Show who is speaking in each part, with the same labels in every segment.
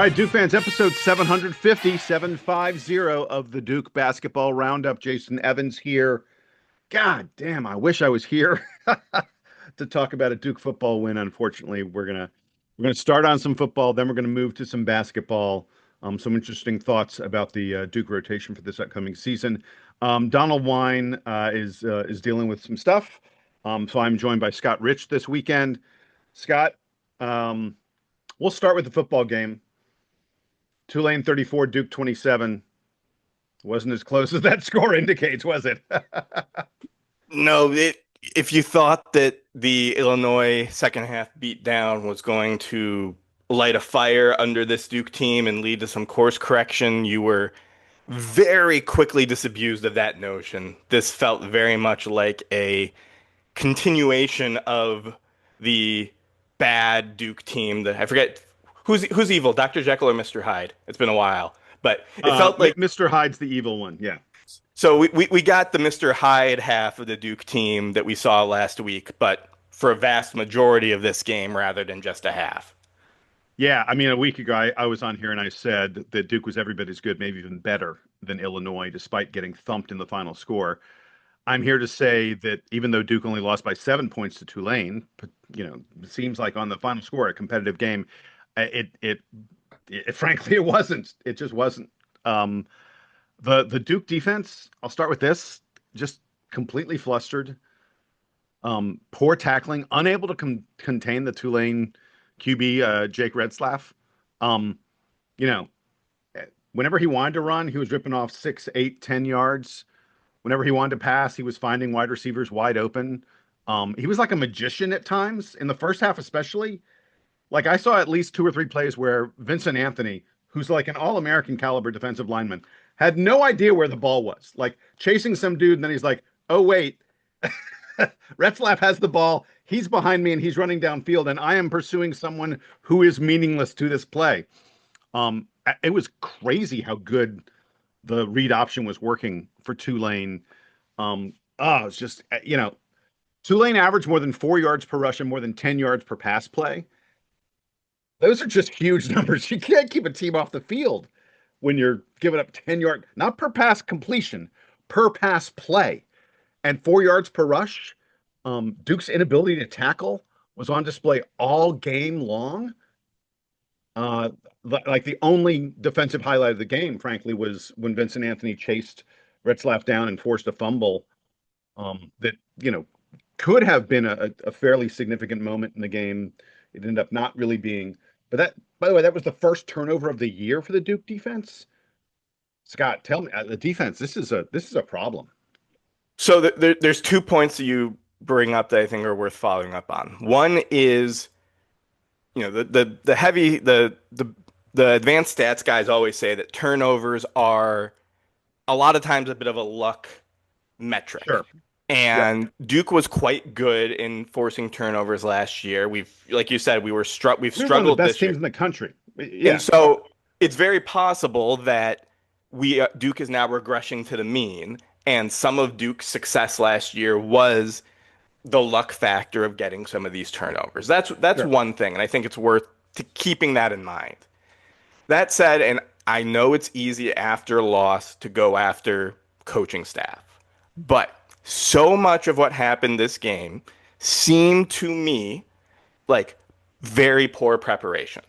Speaker 1: All right, Duke fans, episode 750 of the Duke Basketball Roundup. Jason Evans here. God damn, I wish I was here to talk about a Duke football win. Unfortunately, we're gonna start on some football, then we're gonna move to some basketball. Some interesting thoughts about the Duke rotation for this upcoming season. Donald Wine is dealing with some stuff, so I'm joined by Scott Rich this weekend. Scott, we'll start with the football game. Tulane 34, Duke 27. Wasn't as close as that score indicates, was it?
Speaker 2: No, if you thought that the Illinois second half beatdown was going to light a fire under this Duke team and lead to some course correction, you were very quickly disabused of that notion. This felt very much like a continuation of the bad Duke team that I forget who's evil, Dr. Jekyll or Mr. Hyde. It's been a while, but it felt like
Speaker 1: Mr. Hyde's the evil one. Yeah.
Speaker 2: so we got the Mr. Hyde half of the Duke team that we saw last week, but for a vast majority of this game rather than just a half.
Speaker 1: Yeah. I mean, a week ago, I was on here and I said that Duke was every bit as good, maybe even better than Illinois, despite getting thumped in the final score. I'm here to say that even though Duke only lost by 7 points to Tulane, it seems like on the final score, a competitive game. It frankly, it wasn't. It just wasn't. The Duke defense, I'll start with this, just completely flustered. Poor tackling, unable to contain the Tulane QB, Jake Retzlaff. You know, whenever he wanted to run, he was ripping off 6, 8, 10 yards. Whenever he wanted to pass, he was finding wide receivers wide open. He was like a magician at times in the first half, especially. Like I saw at least 2 or 3 plays where Vincent Anthony, who's like an all-American caliber defensive lineman, had no idea where the ball was. Like chasing some dude, and then he's like, "Oh wait, Retzlaff has the ball. He's behind me, and he's running downfield, and I am pursuing someone who is meaningless to this play." It was crazy how good the read option was working for Tulane. It's just Tulane averaged more than 4 yards per rush and more than 10 yards per pass play. Those are just huge numbers. You can't keep a team off the field when you're giving up 10 yards, not per pass completion, per pass play, and 4 yards per rush. Duke's inability to tackle was on display all game long. Like the only defensive highlight of the game, frankly, was when Vincent Anthony chased Retzlaff down and forced a fumble. That could have been a fairly significant moment in the game. It ended up not really being. But that, by the way, that was the first turnover of the year for the Duke defense. Scott, tell me, the defense. This is a problem.
Speaker 2: So there's 2 points that you bring up that I think are worth following up on. One is, the advanced stats guys always say that turnovers are a lot of times a bit of a luck metric.
Speaker 1: Sure.
Speaker 2: And Duke was quite good in forcing turnovers last year. Like you said, we've struggled
Speaker 1: One of the best
Speaker 2: this year.
Speaker 1: teams in the country. Yeah.
Speaker 2: And so it's very possible that Duke is now regressing to the mean, and some of Duke's success last year was the luck factor of getting some of these turnovers. That's
Speaker 1: Sure.
Speaker 2: one thing, and I think it's worth keeping that in mind. That said, and I know it's easy after a loss to go after coaching staff, but so much of what happened this game seemed to me like very poor preparation.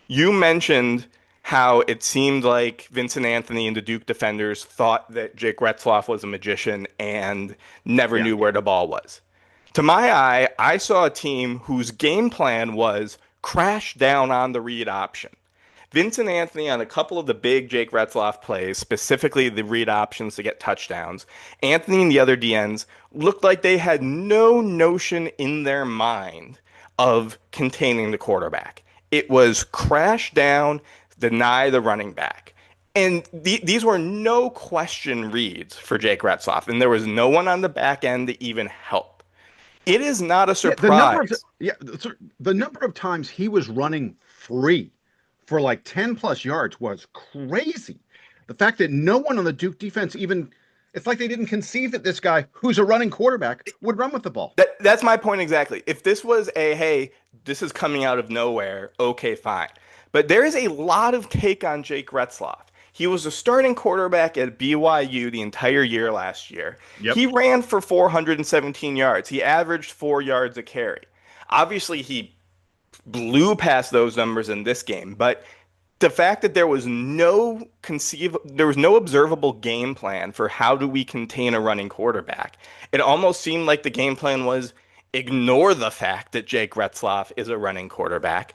Speaker 2: You mentioned how it seemed like Vincent Anthony and the Duke defenders thought that Jake Retzlaff was a magician and never knew where the ball was. To my eye, I saw a team whose game plan was crash down on the read option. Vincent Anthony on a couple of the big Jake Retzlaff plays, specifically the read options to get touchdowns, Anthony and the other DNs looked like they had no notion in their mind of containing the quarterback. It was crash down, deny the running back. And these were no question reads for Jake Retzlaff, and there was no one on the back end to even help. It is not a surprise.
Speaker 1: The number of times he was running free for like 10 plus yards was crazy. The fact that no one on the Duke defense it's like they didn't conceive that this guy, who's a running quarterback, would run with the ball.
Speaker 2: That's my point exactly. If this was hey, this is coming out of nowhere, okay, fine. But there is a lot of take on Jake Retzloff. He was a starting quarterback at BYU the entire year last year.
Speaker 1: Yep.
Speaker 2: He ran for 417 yards. He averaged 4 yards a carry. Obviously, he blew past those numbers in this game, but the fact that there was no observable game plan for how do we contain a running quarterback. It almost seemed like the game plan was ignore the fact that Jake Retzloff is a running quarterback.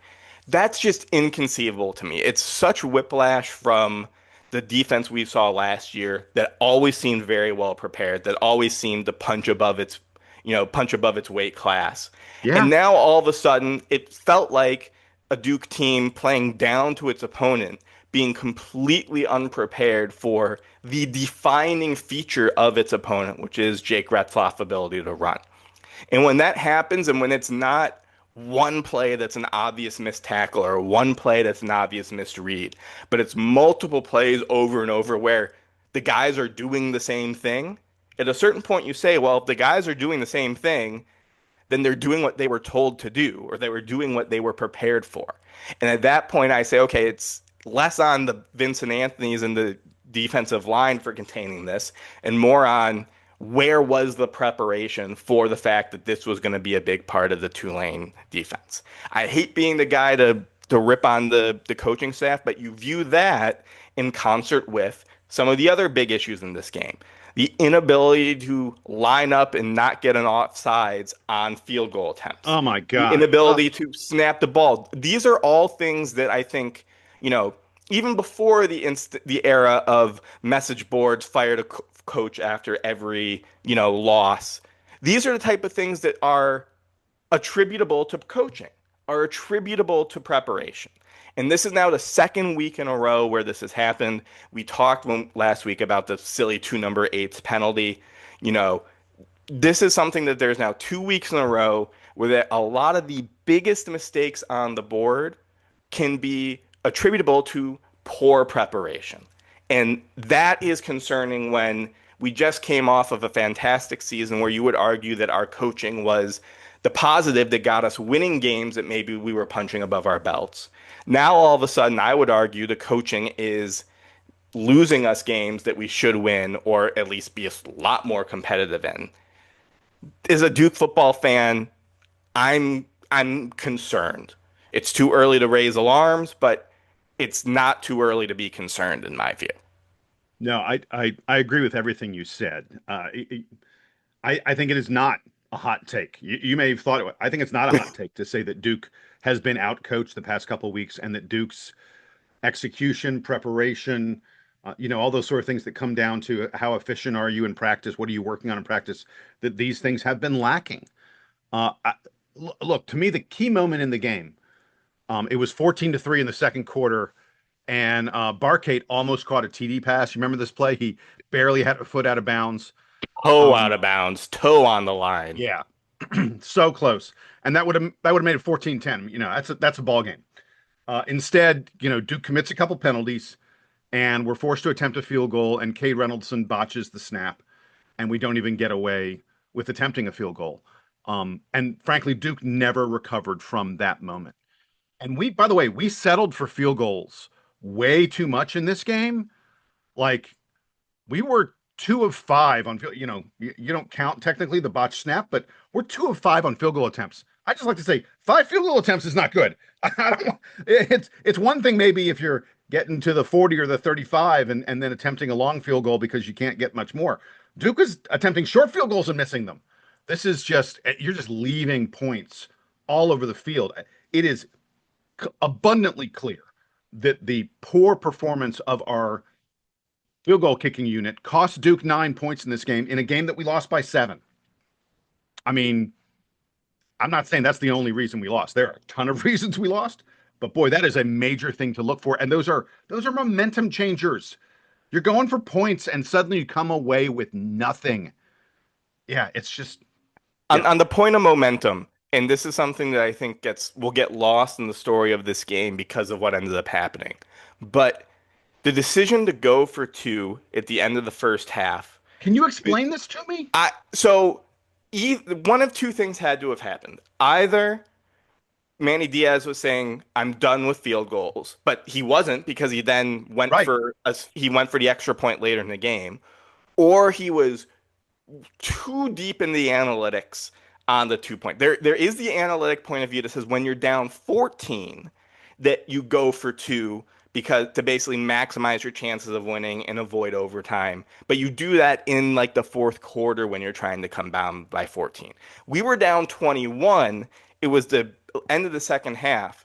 Speaker 2: That's just inconceivable to me. It's such whiplash from the defense we saw last year that always seemed very well prepared, that always seemed to punch above its weight class. And
Speaker 1: Yeah.
Speaker 2: now all of a sudden, it felt like a Duke team playing down to its opponent, being completely unprepared for the defining feature of its opponent, which is Jake Retzloff's ability to run. And when that happens, and when it's not one play that's an obvious missed tackle or one play that's an obvious misread, but it's multiple plays over and over where the guys are doing the same thing, at a certain point you say, well, if the guys are doing the same thing, then they're doing what they were told to do, or they were doing what they were prepared for. And at that point, I say, okay, it's less on the Vincent Anthony's and the defensive line for containing this, and more on where was the preparation for the fact that this was going to be a big part of the Tulane defense. I hate being the guy to rip on the coaching staff, but you view that in concert with some of the other big issues in this game. The inability to line up and not get an offsides on field goal attempts.
Speaker 1: Oh my
Speaker 2: The
Speaker 1: God.
Speaker 2: inability to snap the ball. These are all things that I think, even before the era of message boards, fire to coach after every, loss. These are the type of things that are attributable to coaching, are attributable to preparation. And this is now the second week in a row where this has happened. We talked last week about the silly two number eights penalty. You know, this is something that there's now 2 weeks in a row where a lot of the biggest mistakes on the board can be attributable to poor preparation. And that is concerning when we just came off of a fantastic season where you would argue that our coaching was the positive that got us winning games that maybe we were punching above our belts. Now, all of a sudden, I would argue the coaching is losing us games that we should win or at least be a lot more competitive in. As a Duke football fan, I'm concerned. It's too early to raise alarms, but it's not too early to be concerned in my view.
Speaker 1: No, I agree with everything you said. I think it is not a hot take. You may have thought it. I think it's not a hot take to say that Duke has been outcoached the past couple of weeks, and that Duke's execution, preparation, all those sort of things that come down to how efficient are you in practice, what are you working on in practice, that these things have been lacking. Look, to me, the key moment in the game, it was 14-3 in the second quarter, and Barkate almost caught a TD pass. You remember this play? He barely had a foot out of bounds.
Speaker 2: Toe out
Speaker 1: Um,
Speaker 2: of bounds, toe on the line.
Speaker 1: yeah, so close, and that would have made it 14-10. That's a ball game. Instead, Duke commits a couple penalties, and we're forced to attempt a field goal, and Cade Reynoldson botches the snap, and we don't even get away with attempting a field goal. And frankly, Duke never recovered from that moment. And by the way, we settled for field goals way too much in this game. Like, we were 2 of 5 on field. You don't count technically the botched snap, but we're 2 of 5 on field goal attempts. I just like to say 5 field goal attempts is not good. It's one thing maybe if you're getting to the 40 or the 35 and then attempting a long field goal because you can't get much more. Duke is attempting short field goals and missing them. This is you're just leaving points all over the field. It is abundantly clear that the poor performance of our field goal kicking unit cost Duke 9 points in this game, in a game that we lost by 7. I mean, I'm not saying that's the only reason we lost. There are a ton of reasons we lost, but boy, that is a major thing to look for. And those are momentum changers. You're going for points and suddenly you come away with nothing. Yeah, it's just
Speaker 2: On,
Speaker 1: yeah.
Speaker 2: on the point of momentum, and this is something that I think will get lost in the story of this game because of what ended up happening. But the decision to go for two at the end of the first half,
Speaker 1: Can you explain this to me?
Speaker 2: so one of two things had to have happened. Either Manny Diaz was saying, "I'm done with field goals," but he wasn't because he then
Speaker 1: Right.
Speaker 2: went for the extra point later in the game, or he was too deep in the analytics on the 2 point. There is the analytic point of view that says when you're down 14, that you go for two because to basically maximize your chances of winning and avoid overtime. But you do that in like the fourth quarter when you're trying to come down by 14. We were down 21. It was the end of the second half.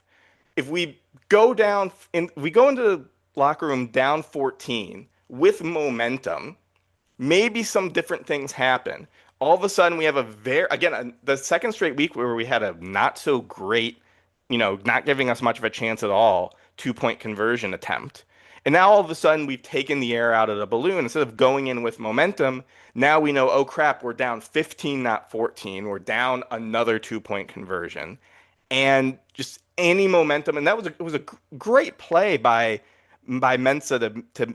Speaker 2: If we go into the locker room down 14 with momentum, maybe some different things happen. All of a sudden, we have the second straight week where we had a not so great, not giving us much of a chance at all, 2 point conversion attempt. And now all of a sudden, we've taken the air out of the balloon. Instead of going in with momentum, now we know, oh crap, we're down 15, not 14. We're down another 2 point conversion. And just any momentum. And it was a great play by Mensa to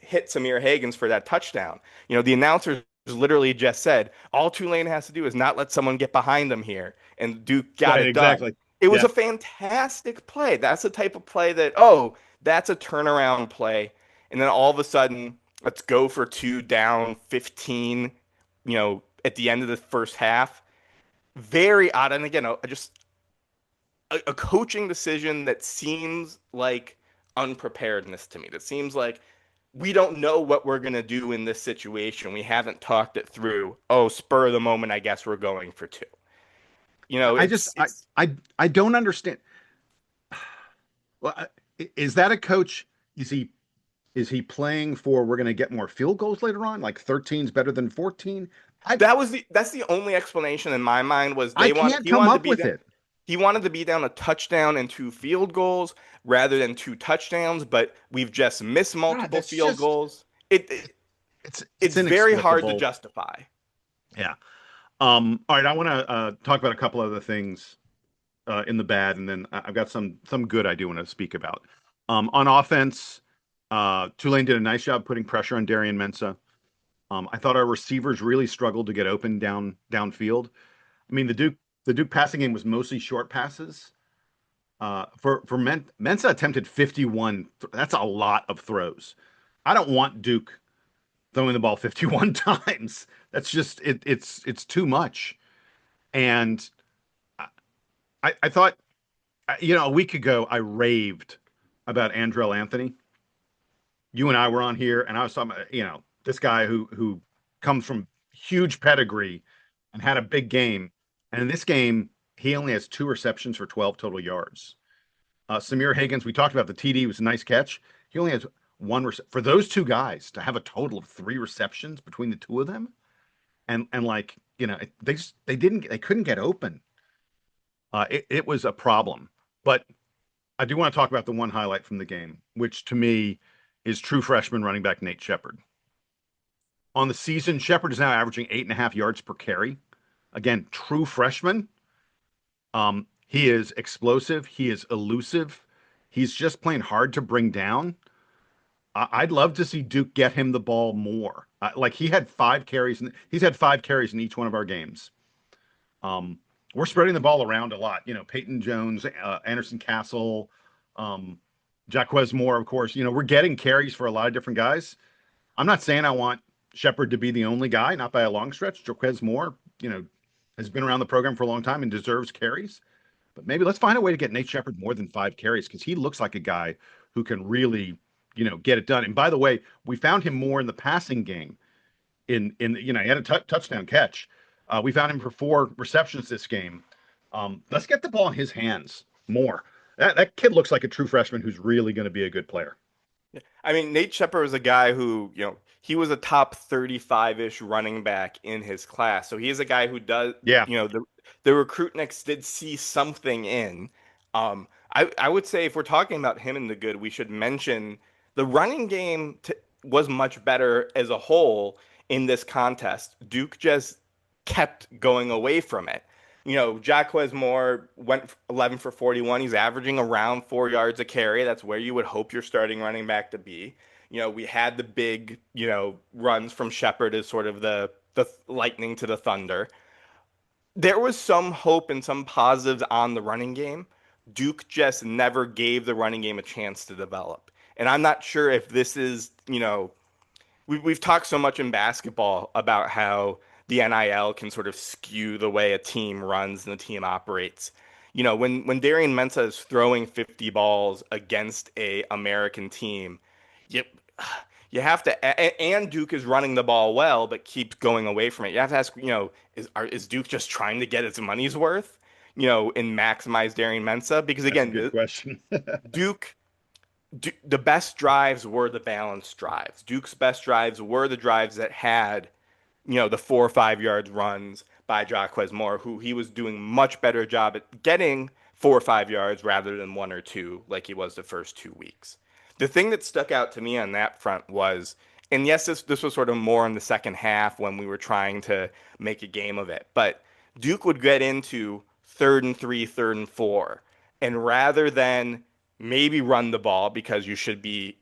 Speaker 2: hit Samir Hagans for that touchdown. The announcers literally just said all Tulane has to do is not let someone get behind them here, and Duke got
Speaker 1: Right.
Speaker 2: it done.
Speaker 1: Exactly.
Speaker 2: It was
Speaker 1: Yeah.
Speaker 2: a fantastic play. That's the type of play that, oh, that's a turnaround play. And then all of a sudden, let's go for two down 15, at the end of the first half. Very odd. And again, just a coaching decision that seems like unpreparedness to me. That seems like we don't know what we're going to do in this situation. We haven't talked it through. Oh, spur of the moment, I guess we're going for two.
Speaker 1: I just I don't understand. Well, is that a coach? Is he is he playing for we're going to get more field goals later on? Like 13 is better than 14? I
Speaker 2: that's the only explanation in my mind was
Speaker 1: I can't
Speaker 2: he
Speaker 1: come
Speaker 2: wanted to
Speaker 1: up
Speaker 2: be
Speaker 1: with
Speaker 2: down,
Speaker 1: it.
Speaker 2: he wanted to be down a touchdown and two field goals rather than two touchdowns, but we've just missed
Speaker 1: God,
Speaker 2: multiple
Speaker 1: that's
Speaker 2: field
Speaker 1: just
Speaker 2: goals.
Speaker 1: it's
Speaker 2: It's very hard to
Speaker 1: inexplicable.
Speaker 2: justify.
Speaker 1: Yeah. All right, I want to talk about a couple other things in the bad, and then I've got some good I do want to speak about. On offense, Tulane did a nice job putting pressure on Darian Mensah. I thought our receivers really struggled to get open downfield. I mean, the Duke passing game was mostly short passes. Mensah attempted 51. That's a lot of throws. I don't want Duke throwing the ball 51 times. That's just it's too much. And I thought, a week ago I raved about Andrell Anthony. You and I were on here, and I was talking about, this guy who comes from huge pedigree and had a big game. And in this game, he only has 2 receptions for 12 total yards. Samir Hagans, we talked about the TD was a nice catch. He only has for those two guys to have a total of 3 receptions between the two of them, and like they couldn't get open. It was a problem. But I do want to talk about the one highlight from the game, which to me is true freshman running back Nate Shepherd. On the season, Shepherd is now averaging 8.5 yards per carry. Again, true freshman. He is explosive. He is elusive. He's just plain hard to bring down. I'd love to see Duke get him the ball more. Like he had 5 carries, and he's had 5 carries in each one of our games. We're spreading the ball around a lot. Peyton Jones, Anderson Castle, Jaquez Moore, of course. We're getting carries for a lot of different guys. I'm not saying I want Shepherd to be the only guy, not by a long stretch. Jaquez Moore, has been around the program for a long time and deserves carries. But maybe let's find a way to get Nate Shepherd more than 5 carries because he looks like a guy who can really, get it done. And by the way, we found him more in the passing game. He had a touchdown catch. We found him for 4 receptions this game. Let's get the ball in his hands more. That kid looks like a true freshman who's really going to be a good player.
Speaker 2: I mean, Nate Shepherd was a guy who, he was a top 35-ish running back in his class. So he is a guy who does,
Speaker 1: Yeah.
Speaker 2: the Recruitniks did see something in. I would say if we're talking about him in the good, we should mention the running game was much better as a whole in this contest. Duke just kept going away from it. Jaquez Moore went 11 for 41. He's averaging around 4 yards a carry. That's where you would hope your starting running back to be. We had the big, runs from Shepherd as sort of the lightning to the thunder. There was some hope and some positives on the running game, Duke just never gave the running game a chance to develop. And I'm not sure if this is, we've talked so much in basketball about how the NIL can sort of skew the way a team runs and the team operates. When Darian Mensah is throwing 50 balls against a American team, you you have to, and Duke is running the ball well, but keeps going away from it. You have to ask, is Duke just trying to get its money's worth, and maximize Darian Mensah? Because
Speaker 1: That's a good
Speaker 2: again,
Speaker 1: question.
Speaker 2: Duke the best drives were the balanced drives. Duke's best drives were the drives that had, the 4 or 5 yards runs by Jaquez Moore, who he was doing much better job at getting 4 or 5 yards rather than 1 or 2, like he was the first 2 weeks. The thing that stuck out to me on that front was, and yes, this was sort of more in the second half when we were trying to make a game of it, but Duke would get into 3rd and 3, 3rd and 4, and rather than maybe run the ball because you should be,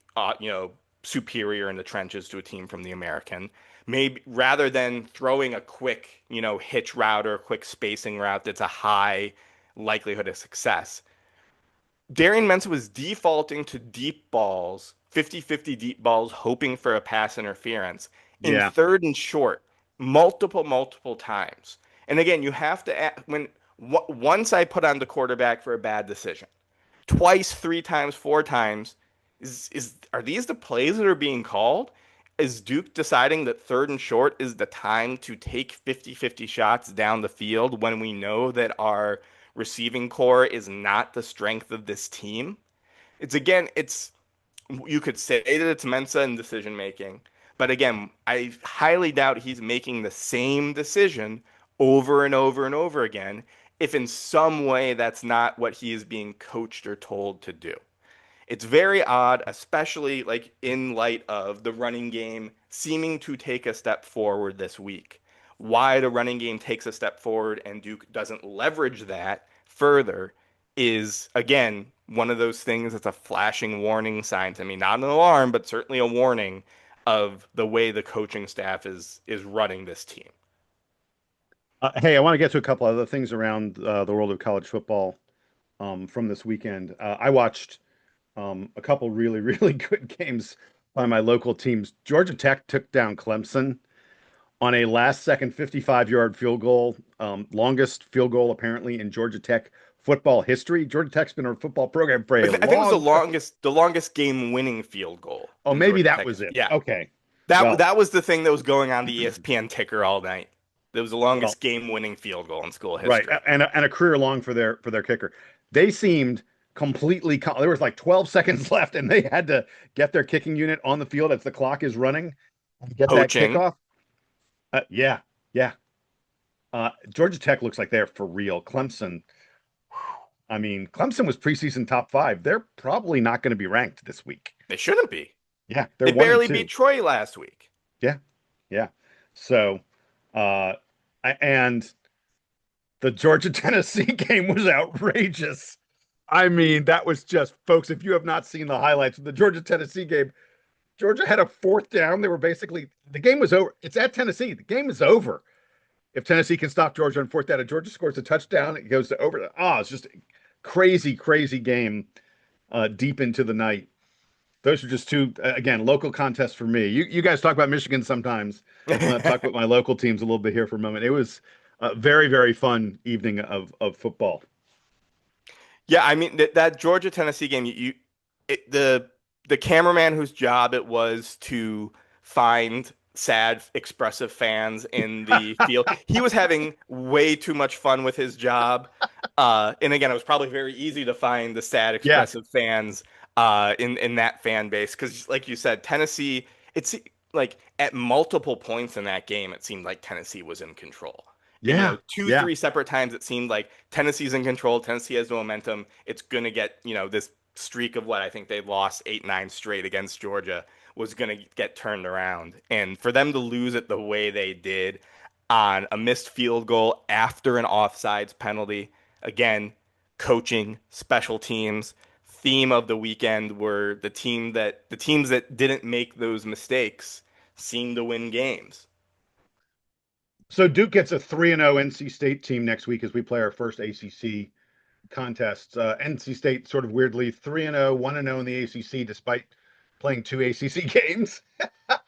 Speaker 2: superior in the trenches to a team from the American, maybe rather than throwing a quick, hitch route or a quick spacing route that's a high likelihood of success. Darian Mensah was defaulting to deep balls, 50-50 deep balls, hoping for a pass interference in
Speaker 1: Yeah.
Speaker 2: 3rd and short, multiple times. And again, you have to once I put on the quarterback for a bad decision, twice, 3 times, 4 times, are these the plays that are being called? Is Duke deciding that 3rd and short is the time to take 50-50 shots down the field when we know that our receiving core is not the strength of this team? It's you could say that it's Mensa in decision making, but again, I highly doubt he's making the same decision over and over and over again if in some way that's not what he is being coached or told to do. It's very odd, especially like in light of the running game seeming to take a step forward this week. Why the running game takes a step forward and Duke doesn't leverage that further is, again, one of those things that's a flashing warning sign to me. Not an alarm, but certainly a warning of the way the coaching staff is running this team.
Speaker 1: Hey, I want to get to a couple other things around the world of college football from this weekend. I watched a couple really, really good games by my local teams. Georgia Tech took down Clemson on a last second 55-yard field goal, longest field goal apparently in Georgia Tech football history. Georgia Tech's been a football program for a
Speaker 2: I think it was
Speaker 1: long time.
Speaker 2: the longest game winning field goal
Speaker 1: Oh,
Speaker 2: in
Speaker 1: maybe
Speaker 2: Georgia
Speaker 1: that
Speaker 2: Tech
Speaker 1: was
Speaker 2: history.
Speaker 1: it.
Speaker 2: Yeah.
Speaker 1: Okay.
Speaker 2: That
Speaker 1: Well,
Speaker 2: that was the thing that was going on the ESPN ticker all night. That was the
Speaker 1: well,
Speaker 2: longest game-winning field goal in school
Speaker 1: right,
Speaker 2: history.
Speaker 1: and a career long for their kicker. They seemed completely. There was like 12 seconds left, and they had to get their kicking unit on the field as the clock is running and get that
Speaker 2: Coaching.
Speaker 1: kickoff. Yeah, yeah. Georgia Tech looks like they're for real. Clemson. I mean, Clemson was preseason top five. They're probably not going to be ranked this week.
Speaker 2: They shouldn't be.
Speaker 1: Yeah, they're
Speaker 2: They
Speaker 1: one and
Speaker 2: barely beat
Speaker 1: two.
Speaker 2: Troy last week.
Speaker 1: Yeah, yeah. So, uh, and the Georgia Tennessee game was outrageous. I mean, that was just, folks, if you have not seen the highlights of the Georgia Tennessee game, Georgia had a fourth down. They were basically, the game was over. It's at Tennessee. The game is over. If Tennessee can stop Georgia on fourth down, if Georgia scores a touchdown, it goes to over. Oh, it's just a crazy, crazy game deep into the night. Those are just two, again, local contests for me. You guys talk about Michigan sometimes. I'm going to talk about my local teams a little bit here for a moment. It was a very, very fun evening of football.
Speaker 2: Yeah, I mean that Georgia Tennessee game. The cameraman whose job it was to find sad, expressive fans in the field, he was having way too much fun with his job. And again, it was probably very easy to find the sad,
Speaker 1: Yeah,
Speaker 2: expressive fans in that fan base because, like you said, Tennessee. It's like at multiple points in that game, it seemed like Tennessee was in control.
Speaker 1: yeah,
Speaker 2: Two,
Speaker 1: yeah.
Speaker 2: three separate times it seemed like Tennessee's in control. Tennessee has the momentum. It's gonna get, this streak of what I think they lost 8, 9 straight against Georgia was gonna get turned around. And for them to lose it the way they did on a missed field goal after an offsides penalty, again, coaching, special teams, theme of the weekend were the teams that didn't make those mistakes seemed to win games.
Speaker 1: So Duke gets a 3-0 NC State team next week as we play our first ACC contests. NC State sort of weirdly 3-0, 1-0 in the ACC, despite playing 2 ACC games.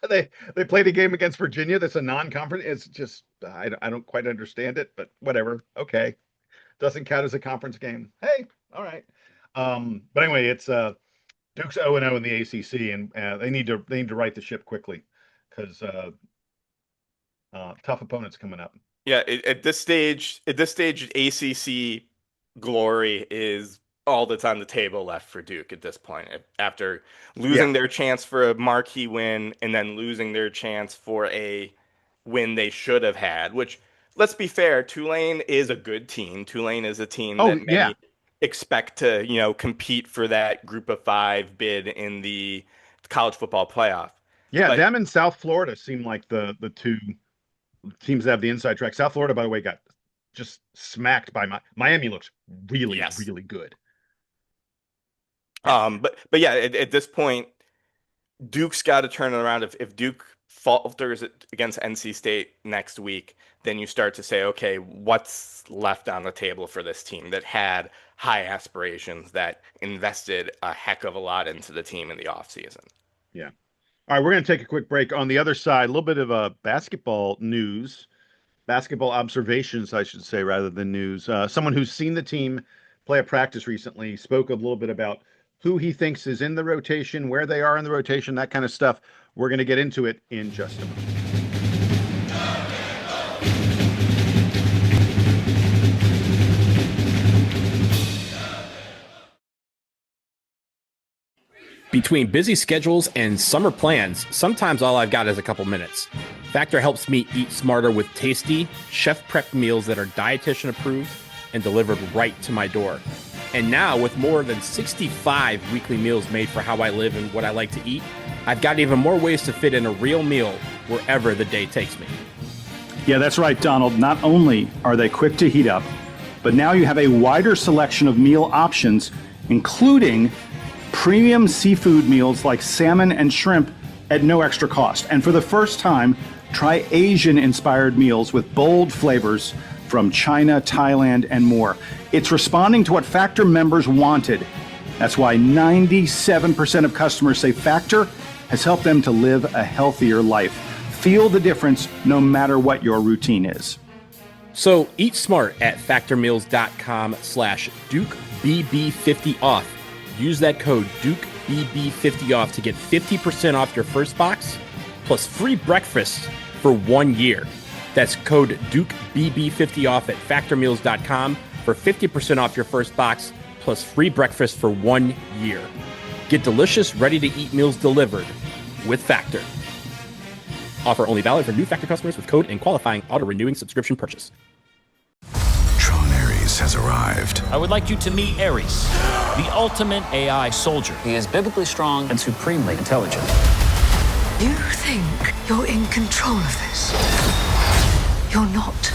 Speaker 1: they played a game against Virginia that's a non-conference. It's just I don't quite understand it, but whatever. Okay, doesn't count as a conference game. Hey, all right. But anyway, it's Duke's 0-0 in the ACC, and they need to right the ship quickly because tough opponents coming up.
Speaker 2: Yeah, at this stage, ACC glory is all that's on the table left for Duke at this point. After losing their chance for a marquee win and then losing their chance for a win they should have had, which, let's be fair, Tulane is a good team. Tulane is a team that many expect to, compete for that group of 5 bid in the college football playoff.
Speaker 1: Yeah, them and South Florida seem like the two teams that have the inside track. South Florida, by the way, got just smacked by Miami. Looks really good.
Speaker 2: But yeah, at this point, Duke's got to turn it around. If Duke falters against NC State next week, then you start to say, okay, what's left on the table for this team that had high aspirations, that invested a heck of a lot into the team in the offseason?
Speaker 1: Yeah. All right, we're going to take a quick break. On the other side, a little bit of basketball observations, I should say, rather than news. Someone who's seen the team play a practice recently spoke a little bit about who he thinks is in the rotation, where they are in the rotation, that kind of stuff. We're going to get into it in just a moment.
Speaker 3: Between busy schedules and summer plans, sometimes all I've got is a couple minutes. Factor helps me eat smarter with tasty, chef-prepped meals that are dietitian approved and delivered right to my door. And now, with more than 65 weekly meals made for how I live and what I like to eat, I've got even more ways to fit in a real meal wherever the day takes me.
Speaker 4: Yeah, that's right, Donald. Not only are they quick to heat up, but now you have a wider selection of meal options, including premium seafood meals like salmon and shrimp at no extra cost. And for the first time, try Asian-inspired meals with bold flavors from China, Thailand, and more. It's responding to what Factor members wanted. That's why 97% of customers say Factor has helped them to live a healthier life. Feel the difference no matter what your routine is.
Speaker 3: So eat smart at factormeals.com/DukeBB50 off. Use that code DukeBB50 off to get 50% off your first box plus free breakfast for 1 year. That's code DukeBB50 off at factormeals.com for 50% off your first box plus free breakfast for 1 year. Get delicious, ready-to-eat meals delivered with Factor. Offer only valid for new Factor customers with code and qualifying auto-renewing subscription purchase.
Speaker 5: Has arrived.
Speaker 6: I would like you to meet Ares, the ultimate AI soldier.
Speaker 7: He is biblically strong and supremely intelligent.
Speaker 8: You think you're in control of this? You're not.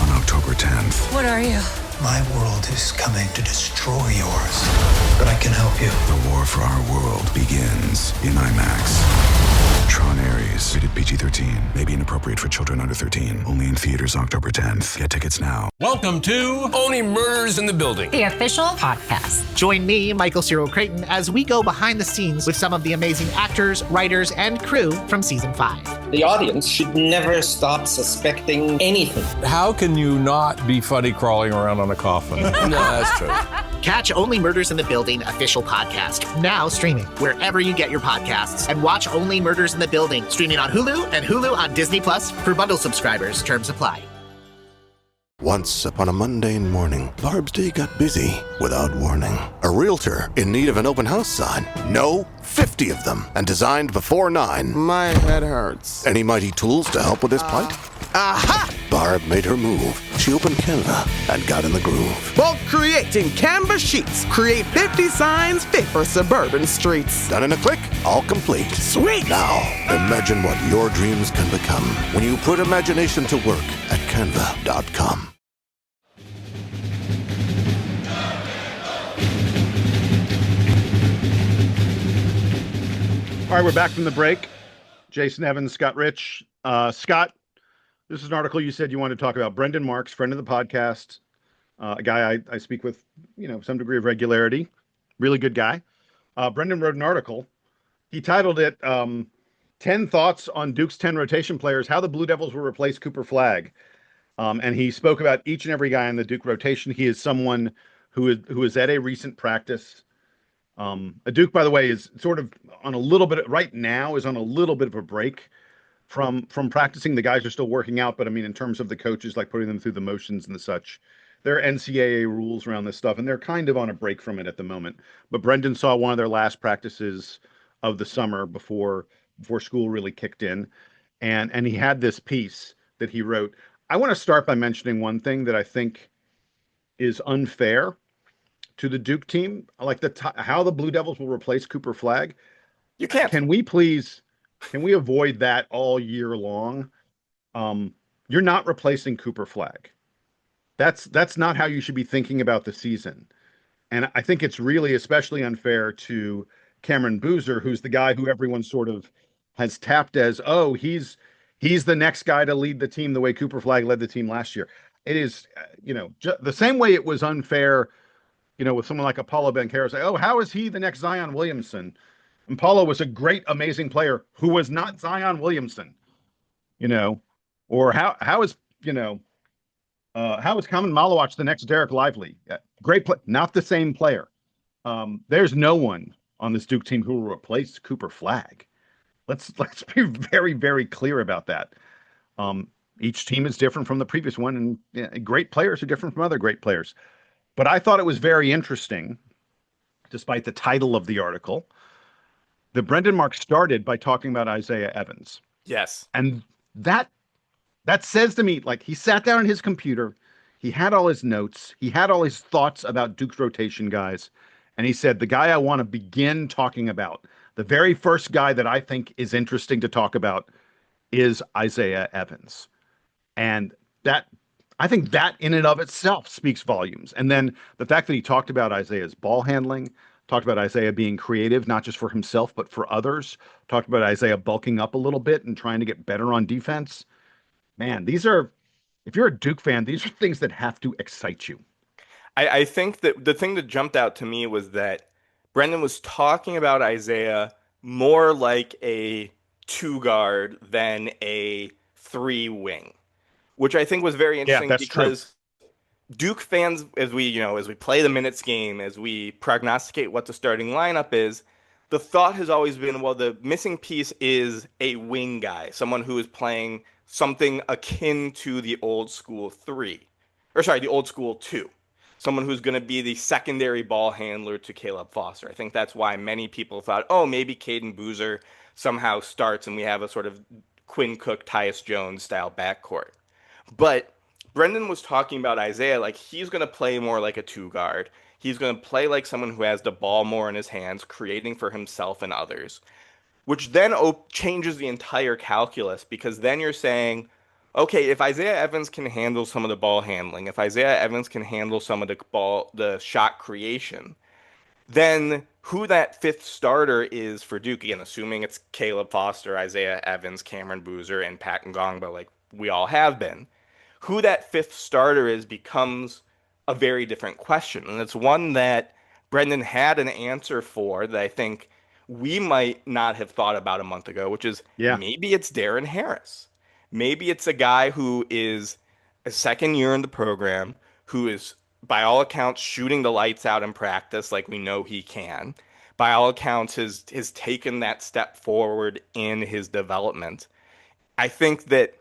Speaker 5: On October 10th.
Speaker 8: What are you?
Speaker 9: My world is coming to destroy yours, but I can help you.
Speaker 5: The war for our world begins in IMAX. Tron Ares, rated PG-13, may be inappropriate for children under 13. Only in theaters October 10th. Get tickets now.
Speaker 10: Welcome to Only Murders in the Building,
Speaker 11: the official podcast.
Speaker 12: Join me, Michael Cyril Creighton, as we go behind the scenes with some of the amazing actors, writers, and crew from season 5.
Speaker 13: The audience should never stop suspecting anything.
Speaker 10: How can you not be funny crawling around on a coffin? No, that's true.
Speaker 12: Catch Only Murders in the Building official podcast, now streaming wherever you get your podcasts. And watch Only Murders in the Building, streaming on Hulu and Hulu on Disney Plus for bundle subscribers. Terms apply.
Speaker 14: Once upon a mundane morning, Barb's day got busy without warning. A realtor in need of an open house sign. No, 50 of them, and designed before 9.
Speaker 15: My head hurts.
Speaker 14: Any mighty tools to help with his plight? Aha! Barb made her move. She opened Canva and got in the groove.
Speaker 15: Bulk creating Canva sheets. Create 50 signs fit for suburban streets.
Speaker 14: Done in a click, all complete.
Speaker 15: Sweet!
Speaker 14: Now, imagine what your dreams can become when you put imagination to work at canva.com.
Speaker 1: All right, we're back from the break. Jason Evans, Scott Rich. Scott, this is an article you said you wanted to talk about. Brendan Marks, friend of the podcast, a guy I speak with, some degree of regularity. Really good guy. Brendan wrote an article. He titled it 10 Thoughts on Duke's 10 Rotation Players, How the Blue Devils Will Replace Cooper Flagg. And he spoke about each and every guy in the Duke rotation. He is someone who is at a recent practice. A Duke, by the way, is sort of on a little bit right now is on a little bit of a break from practicing. The guys are still working out, but I mean, in terms of the coaches, like putting them through the motions and the such, there are NCAA rules around this stuff, and they're kind of on a break from it at the moment. But Brendan saw one of their last practices of the summer before school really kicked in, and he had this piece that he wrote. I want to start by mentioning one thing that I think is unfair to the Duke team, like how the Blue Devils will replace Cooper Flagg.
Speaker 2: You can't.
Speaker 1: Can we avoid that all year long? You're not replacing Cooper Flagg. That's not how you should be thinking about the season. And I think it's really especially unfair to Cameron Boozer, who's the guy who everyone sort of has tapped as, oh, he's the next guy to lead the team the way Cooper Flagg led the team last year. It is, the same way it was unfair, with someone like Apollo Banchero say, oh, how is he the next Zion Williamson? And Paulo was a great, amazing player who was not Zion Williamson, or how is Kaman Malawach the next Derek Lively? Great play, not the same player. There's no one on this Duke team who will replace Cooper Flagg. Let's be very, very clear about that. Each team is different from the previous one, and great players are different from other great players. But I thought it was very interesting, despite the title of the article, that Brendan Mark started by talking about Isaiah Evans.
Speaker 2: Yes.
Speaker 1: And that says to me, like, he sat down on his computer, he had all his notes, he had all his thoughts about Duke's rotation guys, and he said, the guy I want to begin talking about, the very first guy that I think is interesting to talk about is Isaiah Evans. And I think that in and of itself speaks volumes. And then the fact that he talked about Isaiah's ball handling, talked about Isaiah being creative, not just for himself, but for others, talked about Isaiah bulking up a little bit and trying to get better on defense. Man, if you're a Duke fan, these are things that have to excite you.
Speaker 2: I think that the thing that jumped out to me was that Brendan was talking about Isaiah more like a 2-guard than a 3-wing, which I think was very interesting because Duke fans, as we play the minutes game, as we prognosticate what the starting lineup is, the thought has always been, well, the missing piece is a wing guy, someone who is playing something akin to the old school 2. Someone who's going to be the secondary ball handler to Caleb Foster. I think that's why many people thought, oh, maybe Caden Boozer somehow starts and we have a sort of Quinn Cook, Tyus Jones style backcourt. But Brendan was talking about Isaiah like he's going to play more like a 2-guard. He's going to play like someone who has the ball more in his hands, creating for himself and others, which then changes the entire calculus because then you're saying, okay, if Isaiah Evans can handle some of the ball handling, if Isaiah Evans can handle some of the shot creation, then who that fifth starter is for Duke, again, assuming it's Caleb Foster, Isaiah Evans, Cameron Boozer, and Pat Ngongba, like we all have been, who that fifth starter is becomes a very different question. And it's one that Brendan had an answer for that I think we might not have thought about a month ago, which is maybe it's Darren Harris. Maybe it's a guy who is a second year in the program, who is, by all accounts, shooting the lights out in practice like we know he can. By all accounts, has taken that step forward in his development. I think that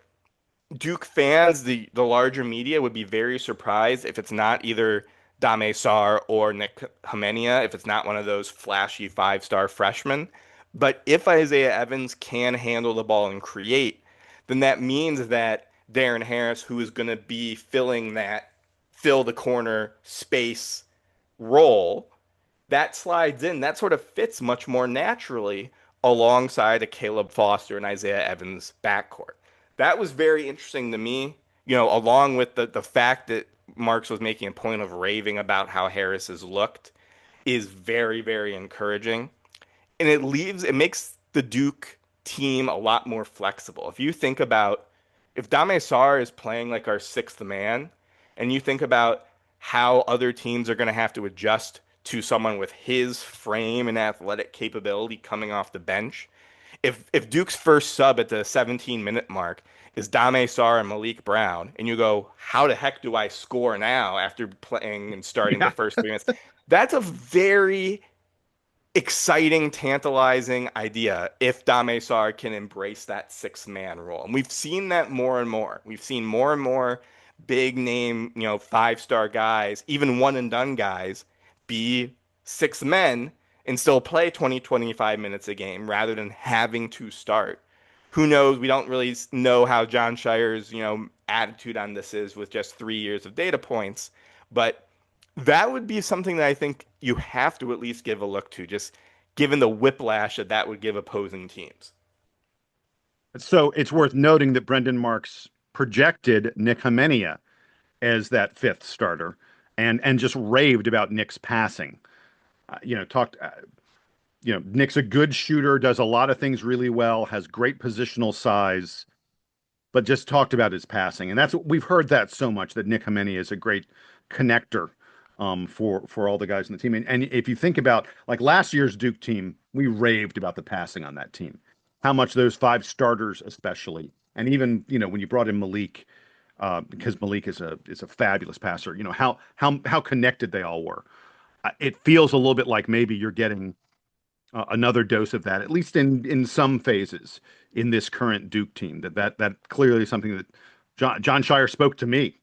Speaker 2: Duke fans, the larger media, would be very surprised if it's not either Dame Sarr or Nick Hamenia, if it's not one of those flashy 5-star freshmen. But if Isaiah Evans can handle the ball and create, then that means that Darren Harris, who is going to be filling that fill the corner space role, that slides in, that sort of fits much more naturally alongside a Caleb Foster and Isaiah Evans backcourt. That was very interesting to me, along with the fact that Marks was making a point of raving about how Harris has looked is very, very encouraging. And it makes the Duke team a lot more flexible. If you think about, if Dame Sarr is playing like our sixth man, and you think about how other teams are going to have to adjust to someone with his frame and athletic capability coming off the bench. If Duke's first sub at the 17-minute mark is Dame Sarr and Malik Brown, and you go, how the heck do I score now after playing and starting the first 3 minutes? That's a very exciting, tantalizing idea if Dame Sarr can embrace that six-man role. And we've seen that more and more. We've seen more and more big name, five-star guys, even one and done guys, be six men and still play 20, 25 minutes a game rather than having to start. Who knows? We don't really know how Jon Scheyer's, attitude on this is with just 3 years of data points, but that would be something that I think you have to at least give a look to, just given the whiplash that would give opposing teams.
Speaker 1: So it's worth noting that Brendan Marks projected Nick Hymenia as that fifth starter and just raved about Nick's passing. Nick's a good shooter, does a lot of things really well, has great positional size, but just talked about his passing. And we've heard that so much, that Nick Hymenia is a great connector for all the guys on the team. And if you think about like last year's Duke team, we raved about the passing on that team, how much those five starters, especially, and even when you brought in Malik, because Malik is a fabulous passer, how connected they all were. It feels a little bit like maybe you're getting another dose of that, at least in some phases in this current Duke team. That clearly is something that Jon Scheyer spoke to me.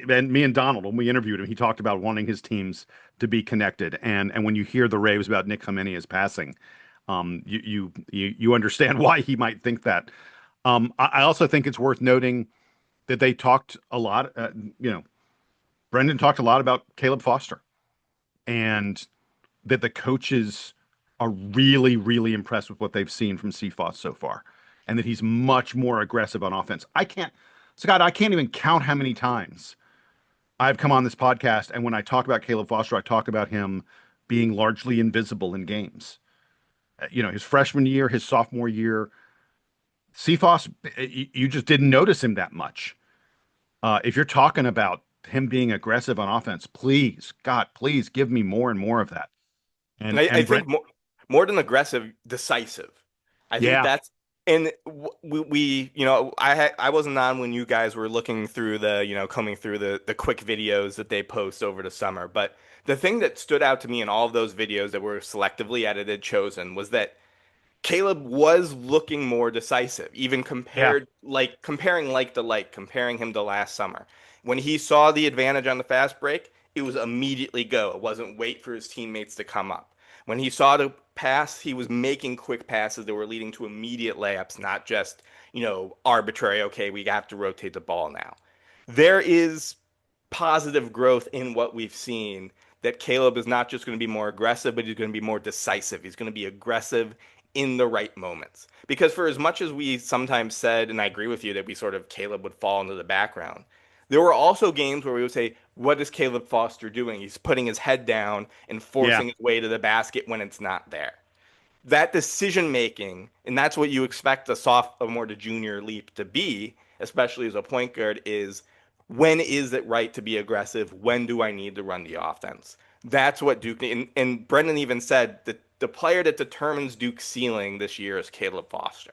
Speaker 1: And me and Donald, when we interviewed him, he talked about wanting his teams to be connected. And when you hear the raves about Nick Hymenia's passing, you understand why he might think that. I also think it's worth noting that they talked a lot. Brendan talked a lot about Caleb Foster, and that the coaches are really, really impressed with what they've seen from CFOS so far, and that he's much more aggressive on offense. Scott, I can't even count how many times I've come on this podcast, and when I talk about Caleb Foster, I talk about him being largely invisible in games. His freshman year, his sophomore year, CFOS, you just didn't notice him that much. If you're talking about him being aggressive on offense, please, God, please give me more and more of that.
Speaker 2: And I think more than aggressive, decisive. I think that's. And we I wasn't on when you guys were looking through coming through the quick videos that they post over the summer. But the thing that stood out to me in all of those videos that were selectively edited, chosen, was that Caleb was looking more decisive, even comparing like to like, comparing him to last summer. When he saw the advantage on the fast break, it was immediately go. It wasn't wait for his teammates to come up. When he saw the pass, he was making quick passes that were leading to immediate layups, not just, arbitrary, okay, we have to rotate the ball now. There is positive growth in what we've seen, that Caleb is not just going to be more aggressive, but he's going to be more decisive. He's going to be aggressive in the right moments. Because for as much as we sometimes said, and I agree with you, that Caleb would fall into the background, there were also games where we would say, what is Caleb Foster doing? He's putting his head down and forcing his way to the basket when it's not there. That decision making, and that's what you expect a sophomore to junior leap to be, especially as a point guard, is when is it right to be aggressive? When do I need to run the offense? That's what Duke need. And Brendan even said that the player that determines Duke's ceiling this year is Caleb Foster.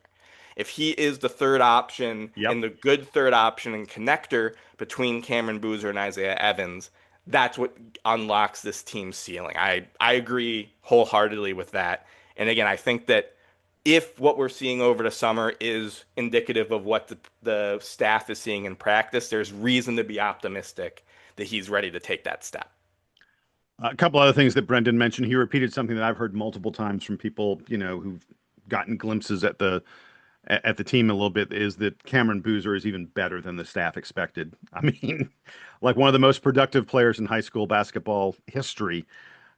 Speaker 2: If he is the third option and the good third option and connector between Cameron Boozer and Isaiah Evans, that's what unlocks this team's ceiling. I agree wholeheartedly with that. And again, I think that if what we're seeing over the summer is indicative of what the staff is seeing in practice, there's reason to be optimistic that he's ready to take that step.
Speaker 1: A couple other things that Brendan mentioned. He repeated something that I've heard multiple times from people, who've gotten glimpses at the team a little bit, is that Cameron Boozer is even better than the staff expected. I mean, like one of the most productive players in high school basketball history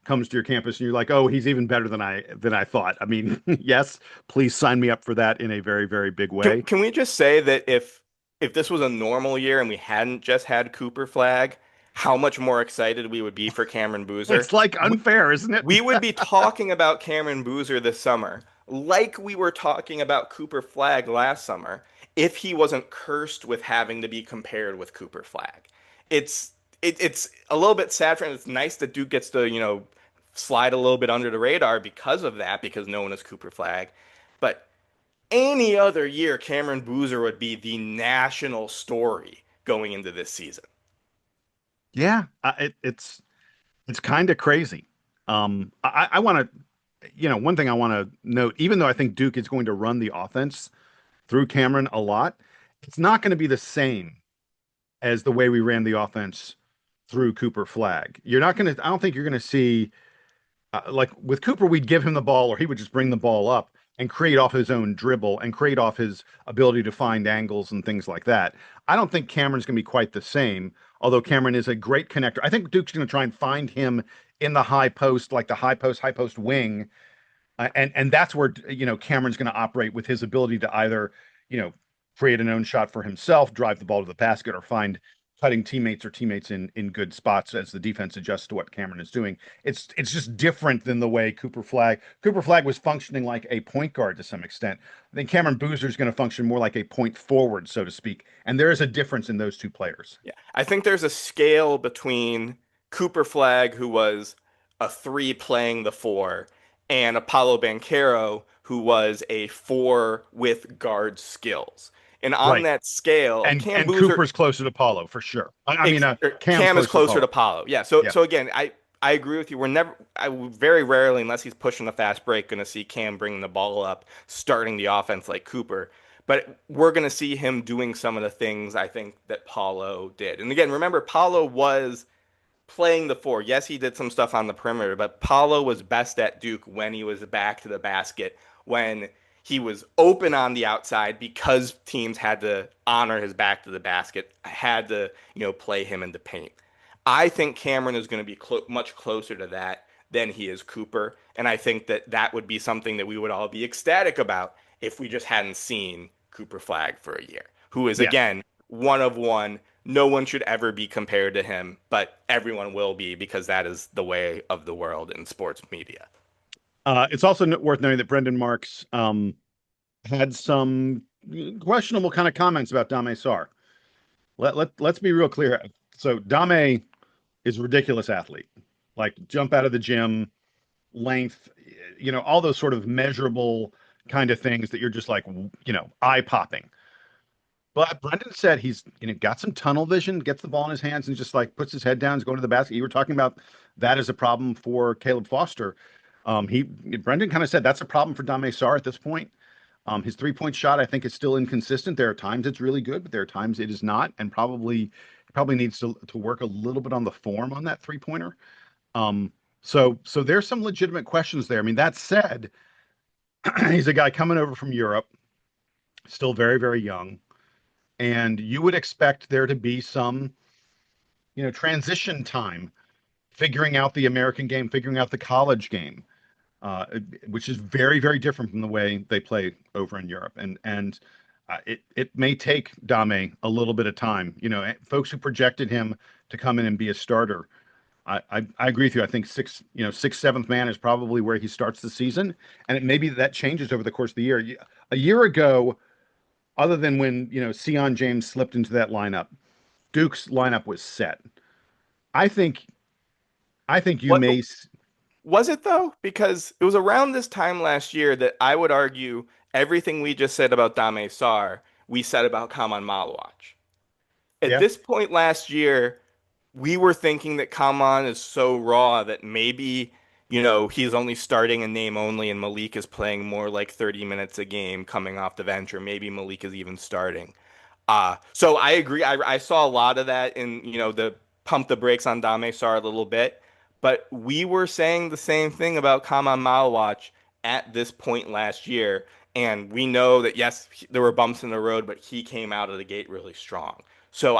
Speaker 1: comes to your campus and you're like, oh, he's even better than I thought. I mean, yes, please sign me up for that in a very, very big way.
Speaker 2: Can we just say that if this was a normal year and we hadn't just had Cooper Flag, how much more excited we would be for Cameron Boozer?
Speaker 1: It's like unfair, isn't it?
Speaker 2: We would be talking about Cameron Boozer this summer like we were talking about Cooper Flag last summer if he wasn't cursed with having to be compared with Cooper Flag. It's it's a little bit sad for him. It's nice that Duke gets to, slide a little bit under the radar because of that, because no one is Cooper Flag. But any other year, Cameron Boozer would be the national story going into this season.
Speaker 1: Yeah, it's kind of crazy. I want to, one thing I want to note, even though I think Duke is going to run the offense through Cameron a lot, it's not going to be the same as the way we ran the offense through Cooper Flag. You're not going to, I don't think you're going to see, like with Cooper, we'd give him the ball or he would just bring the ball up and create off his own dribble and create off his ability to find angles and things like that. I don't think Cameron's going to be quite the same, although Cameron is a great connector. I think Duke's going to try and find him in the high post, like the high post wing. And that's where, Cameron's going to operate with his ability to either, create an own shot for himself, drive the ball to the basket, or find cutting teammates in good spots as the defense adjusts to what Cameron is doing. It's just different than the way Cooper Flag was functioning like a point guard to some extent. I think Cameron Boozer is going to function more like a point forward, so to speak. And there is a difference in those two players.
Speaker 2: Yeah, I think there's a scale between Cooper Flag, who was a 3 playing the 4, and Apollo Banchero, who was a 4 with guard skills. And on that scale,
Speaker 1: and
Speaker 2: Boozer,
Speaker 1: Cooper's closer to Paulo for sure.
Speaker 2: Cam is closer to Paulo. Yeah. So again, I agree with you. I very rarely, unless he's pushing the fast break, going to see Cam bringing the ball up, starting the offense like Cooper. But we're going to see him doing some of the things I think that Paulo did. And again, remember, Paulo was playing the 4. Yes, he did some stuff on the perimeter, but Paulo was best at Duke when he was back to the basket, when he was open on the outside because teams had to honor his back to the basket, had to, play him in the paint. I think Cameron is going to be much closer to that than he is Cooper. And I think that would be something that we would all be ecstatic about if we just hadn't seen Cooper Flag for a year, who is, again, one of one. No one should ever be compared to him, but everyone will be because that is the way of the world in sports media.
Speaker 1: It's also worth noting that Brendan Marks had some questionable kind of comments about Dame Sarr. Let's be real clear. So Dame is a ridiculous athlete, like jump out of the gym, length, all those sort of measurable kind of things that you're just like, eye popping. But Brendan said he's got some tunnel vision, gets the ball in his hands and just like puts his head down, is going to the basket. You were talking about that as a problem for Caleb Foster. Brendan kind of said that's a problem for Dame Sarr at this point. His 3-point shot, I think, is still inconsistent. There are times it's really good, but there are times it is not, and probably needs to work a little bit on the form on that 3-pointer. So there's some legitimate questions there. I mean, that said, he's a guy coming over from Europe, still very, very young, and you would expect there to be some, transition time, figuring out the American game, figuring out the college game. Which is very, very different from the way they play over in Europe. And it may take Dame a little bit of time. Folks who projected him to come in and be a starter, I agree with you. I think sixth, seventh man is probably where he starts the season. And it maybe that changes over the course of the year. A year ago, other than when, Sion James slipped into that lineup, Duke's lineup was set. I think may...
Speaker 2: Was it though? Because it was around this time last year that I would argue everything we just said about Dame Sarr, we said about Kaman Malawach. At this point last year, we were thinking that Kaman is so raw that maybe, he's only starting in name only and Malik is playing more like 30 minutes a game coming off the bench, or maybe Malik is even starting. So I agree. I saw a lot of that in, the pump the brakes on Dame Sarr a little bit. But we were saying the same thing about Kaman Malawach at this point last year. And we know that, yes, there were bumps in the road, but he came out of the gate really strong. So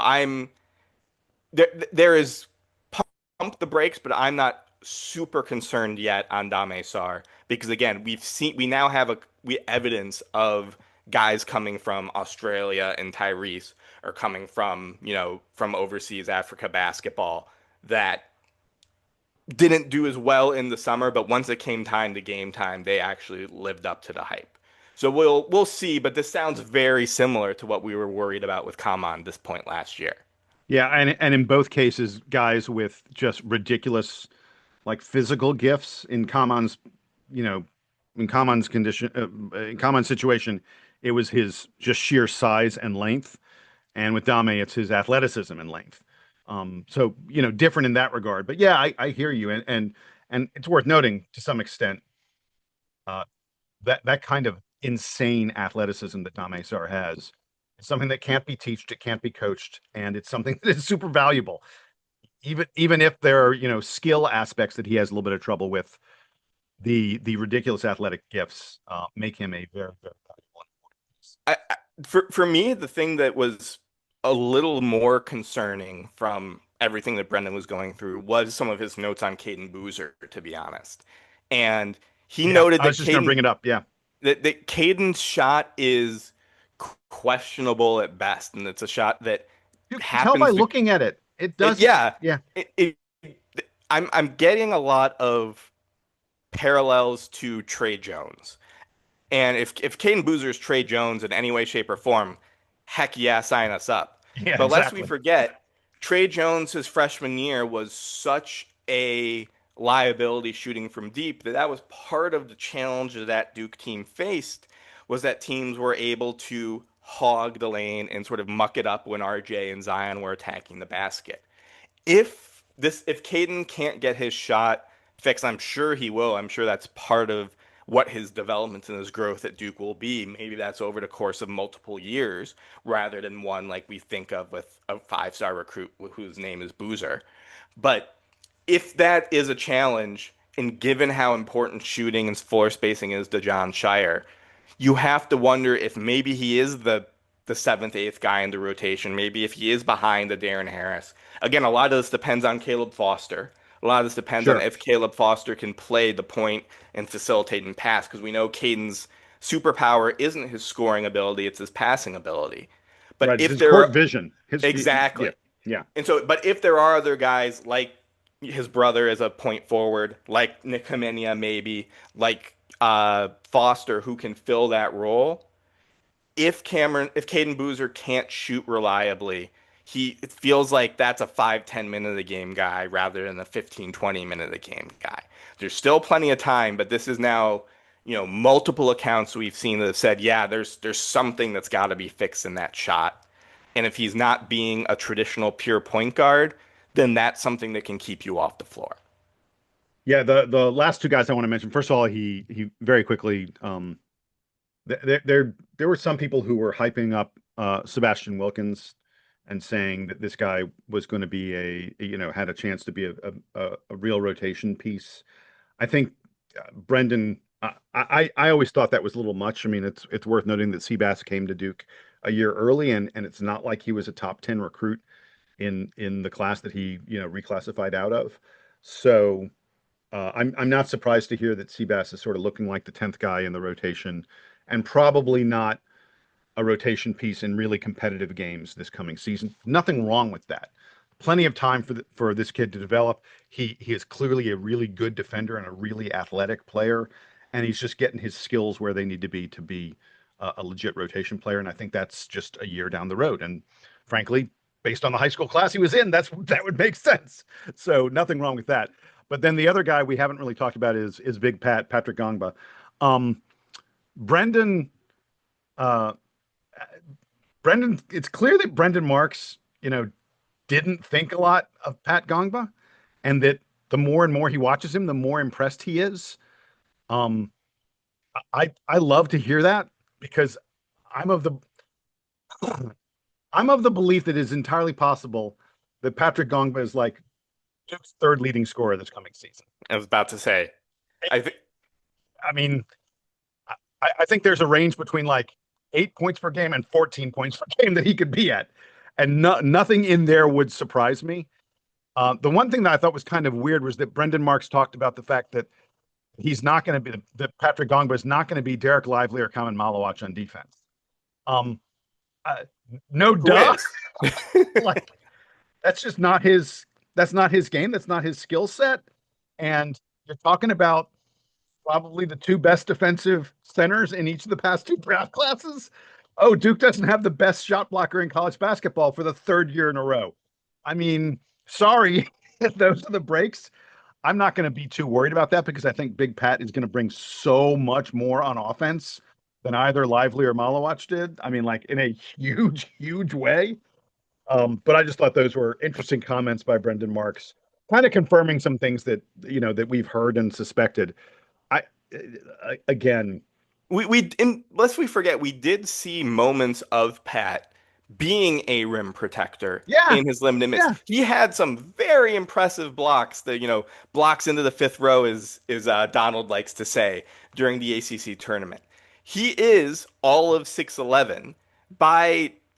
Speaker 2: there is pump the brakes, but I'm not super concerned yet on Dame Sarr because, again, we now have evidence of guys coming from Australia and Tyrese, or coming from, from overseas Africa basketball, that didn't do as well in the summer, but once it came time to game time, they actually lived up to the hype. So we'll see, but this sounds very similar to what we were worried about with Kaman this point last year.
Speaker 1: Yeah, and in both cases, guys with just ridiculous like physical gifts in Kaman's, you know, in Kaman's condition, in Kaman's situation, it was his just sheer size and length, and with Dame, it's his athleticism and length. So different in that regard. But yeah, I hear you, and it's worth noting to some extent uh, that kind of insane athleticism that Dame Sar has. It's something that can't be taught, it can't be coached, and it's something that is super valuable. Even if there are, skill aspects that he has a little bit of trouble with, the ridiculous athletic gifts make him a very, very valuable piece.
Speaker 2: For me, the thing that was a little more concerning from everything that Brendan was going through was some of his notes on Caden Boozer, to be honest. And he noted
Speaker 1: I was just going to bring it up. Yeah.
Speaker 2: That Caden's shot is questionable at best, and it's a shot that
Speaker 1: you can tell by looking at it. It does.
Speaker 2: Yeah.
Speaker 1: Yeah.
Speaker 2: I'm getting a lot of parallels to Trey Jones. And if Caden Boozer is Trey Jones in any way, shape, or form, heck yeah, sign us up.
Speaker 1: Yeah,
Speaker 2: but
Speaker 1: exactly.
Speaker 2: lest we forget, Trey Jones, his freshman year, was such a liability shooting from deep that was part of the challenge that Duke team faced, was that teams were able to hog the lane and sort of muck it up when RJ and Zion were attacking the basket. If Caden can't get his shot fixed, I'm sure he will. I'm sure that's part of what his development and his growth at Duke will be. Maybe that's over the course of multiple years rather than one like we think of with a 5-star recruit whose name is Boozer. But if that is a challenge, and given how important shooting and floor spacing is to Jon Scheyer, you have to wonder if maybe he is the seventh, eighth guy in the rotation. Maybe if he is behind the Darren Harris. Again, a lot of this depends on Caleb Foster. A lot of this depends on if Caleb Foster can play the point and facilitate and pass, because we know Caden's superpower isn't his scoring ability, it's his passing ability. But
Speaker 1: right,
Speaker 2: if
Speaker 1: his
Speaker 2: there
Speaker 1: court
Speaker 2: are,
Speaker 1: vision.
Speaker 2: Exactly.
Speaker 1: Yeah.
Speaker 2: And so, but if there are other guys like his brother as a point forward, like Nick Hamenia maybe, like Foster, who can fill that role, if Caden Boozer can't shoot reliably, it feels like that's a 5-10 minute of the game guy rather than a 15-20 minute of the game guy. There's still plenty of time, but this is now, multiple accounts we've seen that have said, yeah, there's something that's got to be fixed in that shot. And if he's not being a traditional pure point guard, then that's something that can keep you off the floor.
Speaker 1: Yeah, the last two guys I want to mention. First of all, he very quickly. There were some people who were hyping up Sebastian Wilkins and saying that this guy was going to be had a chance to be a real rotation piece. I think Brendan. I always thought that was a little much. I mean, it's worth noting that Seabass came to Duke a year early, and it's not like he was a top 10 recruit in the class that he reclassified out of. So I'm not surprised to hear that Seabass is sort of looking like the 10th guy in the rotation, and probably not a rotation piece in really competitive games this coming season. Nothing wrong with that. Plenty of time for this kid to develop. He is clearly a really good defender and a really athletic player, and he's just getting his skills where they need to be a legit rotation player. And I think that's just a year down the road. And frankly, based on the high school class he was in, that would make sense. So nothing wrong with that. But then the other guy we haven't really talked about is Big Patrick Gongba. Brendan, it's clear that Brendan Marks, didn't think a lot of Pat Gongba, and that the more and more he watches him, the more impressed he is. I love to hear that, because I'm of the belief that it's entirely possible that Patrick Gongba is like Duke's third leading scorer this coming season.
Speaker 2: I was about to say,
Speaker 1: I think there's a range between like 8 points per game and 14 points per game that he could be at, and nothing in there would surprise me. The one thing that I thought was kind of weird was that Brendan Marks talked about the fact that he's not going to be that Patrick Gongba is not going to be Derek Lively or Kaman Malawach on defense. No duh. Like, that's just not his. That's not his game. That's not his skill set. And you're talking about probably the two best defensive centers in each of the past two draft classes. Oh, Duke doesn't have the best shot blocker in college basketball for the third year in a row. I mean, sorry, those are the breaks. I'm not going to be too worried about that because I think Big Pat is going to bring so much more on offense than either Lively or Malawach did. I mean, like in a huge, huge way. But I just thought those were interesting comments by Brendan Marks, kind of confirming some things that that we've heard and suspected. I again,
Speaker 2: lest we forget, we did see moments of Pat being a rim protector in his limited minutes.
Speaker 1: Yeah.
Speaker 2: He had some very impressive blocks that, blocks into the fifth row is Donald likes to say during the ACC tournament. He is all of 6'11"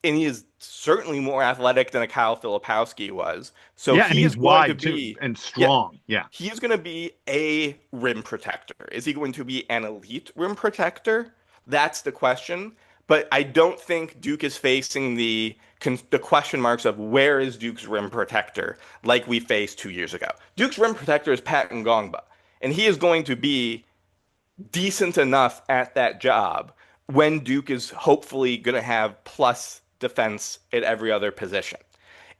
Speaker 2: and he is certainly more athletic than a Kyle Filipowski was. So
Speaker 1: yeah, and he's
Speaker 2: going to
Speaker 1: wide
Speaker 2: be
Speaker 1: too and strong. Yeah.
Speaker 2: He's going to be a rim protector. Is he going to be an elite rim protector? That's the question. But I don't think Duke is facing the question marks of where is Duke's rim protector like we faced 2 years ago. Duke's rim protector is Pat Ngongba, and he is going to be decent enough at that job when Duke is hopefully going to have plus defense at every other position.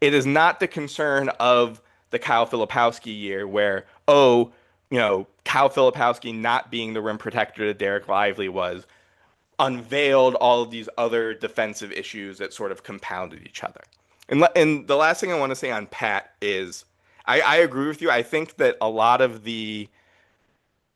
Speaker 2: It is not the concern of the Kyle Filipowski year where, Kyle Filipowski not being the rim protector that Derek Lively was unveiled all of these other defensive issues that sort of compounded each other. And the last thing I want to say on Pat is I agree with you. I think that a lot of the